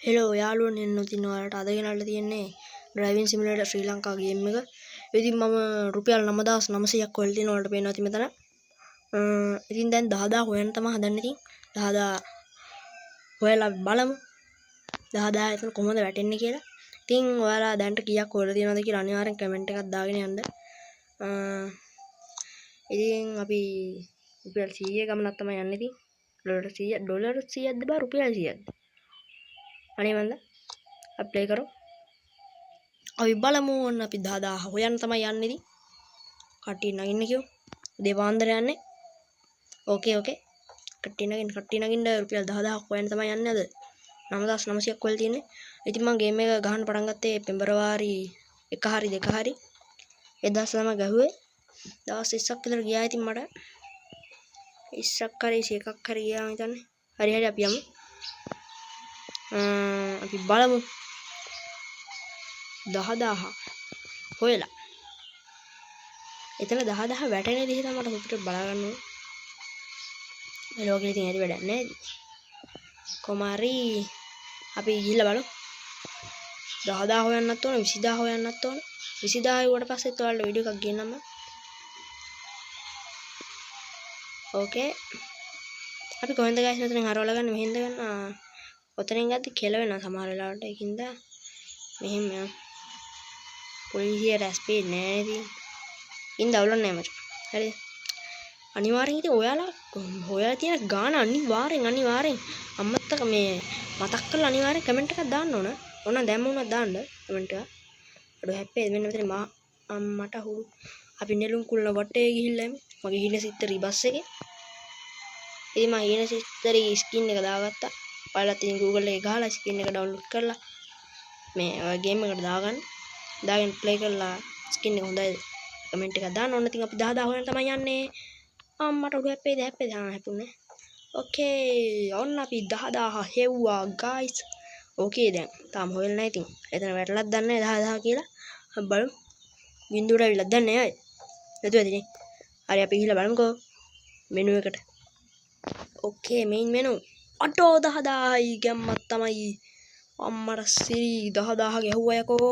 Hello යාළුවනේ එන්න ඉතින් ඔයාලට අද ගෙනල්ලා තියෙන්නේ ඩ්‍රයිවිං සිමියුලේටර් ශ්‍රී ලංකා ගේම් එක. ඉතින් මම රුපියල් 9900ක් හොයලා තියෙනවා ඔයාලට පේනවා ඉතින් මෙතන. ඉතින් දැන් 10000 හොයන්න තමයි හදන්නේ ඉතින් 10000 හොයලා බලමු 10000 එතන කොහොමද වැටෙන්නේ කියලා. ඉතින් ඔයාලා දැන්ට කීයක් හොයලා තියෙනවද කියලා අනිවාර්යෙන් කමෙන්ට් එකක් දාගෙන යන්න. ඉතින් අපි රුපියල් 100 ගමනක් තමයි යන්නේ ඉතින්. ඩොලර් 100ක්ද බා රුපියල් 100ක්ද? අනේ මන්ද අප්ලයි කරු අපි බලමු ඔන්න අපි 10000 හොයන්න තමයි යන්නේ ඉතින් කට්ටිය නගින්න කියෝ දෙපාන්දර යන්නේ ඕකේ කට්ටිය නගින්න රුපියල් 10000ක් හොයන්න තමයි යන්නේ අද 9900ක් වෙල් තියෙන්නේ ඉතින් මම ගේම් එක ගහන්න පටන් ගත්තේ පෙබරවාරි 1 හරි 2 හරි එදා තමයි ගහුවේ දවස් 20ක් විතර ගියා ඉතින් මට 20ක් හරි 21ක් හරි ගියා මම හිතන්නේ හරි අපි යමු අපි බලමු 10000 හොයලා එතන 10000 වැටෙන විදිහ තමයි මට හොකට බලා ගන්න ඕනේ මේ ලෝකෙ ඉතින් ඇති වැඩක් නැහැ කොමාරි අපි ගිහිල්ලා බලමු 10000 හොයන්නත් ඕන 20000 හොයන්නත් ඕන 20000 වට පස්සෙත් ඔයාලට වීඩියෝ එකක් ගෙන්නන්න ඕකේ අපි කොහෙන්ද ගයිස් මෙතනින් හරවලා ගන්න මෙහෙන්ද ගන්න ඔතනින් ගත්තේ කෙල වෙනවා සමහර වෙලාවට ඒකින්ද මෙහෙම යන්න පොලිසියට ස්පීඩ් නෑ ඉතින් ඉන් දවුලක් නෑ මචං හරිද අනිවාර්යෙන් ඉතින් ඔයාලා තියෙන ගාන අනිවාර්යෙන් අම්මත්තක මේ මතක් කරලා අනිවාර්යෙන් කමෙන්ට් එකක් දාන්න ඕන ඕන දැම්ම උනත් දාන්න කමෙන්ට් එක අඩෝ හැප්පේ මෙන්න මෙතන මට හුරු අපි නෙළුම් කුල්ල වටේ ගිහිල්ලා මගේ හින සිත්තරි බස් එකේ ඉතින් මම හින සිත්තරි ස්කින් එක දාගත්තා ඔයාලා තියෙන Google එකේ ගහලා ස්කින් එක ඩවුන්ලෝඩ් කරලා මේ ගේම් එකට දාගෙන ප්ලේ කරලා ස්කින් එක හොඳයි කමෙන්ට් එකක් දාන්න ඕන ඉතින් අපි 10000 හොයන්න තමයි යන්නේ අම්මට උඩ හැප්පේද හැප්පුනේ ඕකේ ඔන්න අපි 10000 හෙව්වා ගයිස් ඕකේ දැන් තාම හොයලා නැහැ ඉතින් එතන වැටලක් දන්නේ 10000 කියලා අපි බලමු බින්දුවට අවිලක් දන්නේ අය නැතුවද ඉතින් හරි අපි ගිහලා බලමුකෝ මෙනු එකට ඕකේ මේන් මෙනු අටෝ 10000යි ගැම්මක් තමයි අම්මට සිරි 10000 ගැහුවා යකෝ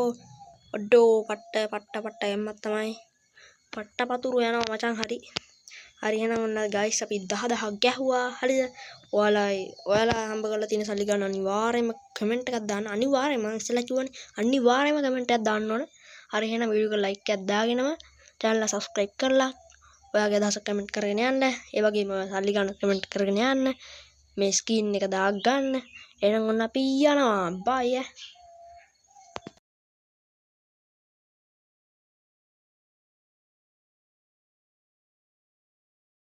අඩෝ පට්ට ගැම්මක් තමයි පට්ට පතුරු යනවා මචං හරි එහෙනම් ඔන්න ගයිස් අපි 10000 ගැහුවා හරිද ඔයාලා හම්බ කරලා තියෙන සල්ලි ගන්න අනිවාර්යයෙන්ම කමෙන්ට් එකක් දාන්න අනිවාර්යයෙන්ම මම ඉස්සෙල්ලා කිව්වනේ අනිවාර්යයෙන්ම කමෙන්ට් එකක් දාන්න ඕන හරි එහෙනම් වීඩියෝ එක ලයික් එකක් දාගෙනම channel එක subscribe කරලා ඔයාගේ අදහස කමෙන්ට් කරගෙන යන්න ඒ වගේම සල්ලි ගන්න කමෙන්ට් කරගෙන යන්න මේ ස්කින් එක දාගන්න එහෙනම් ඔන්න අපි යනවා බයි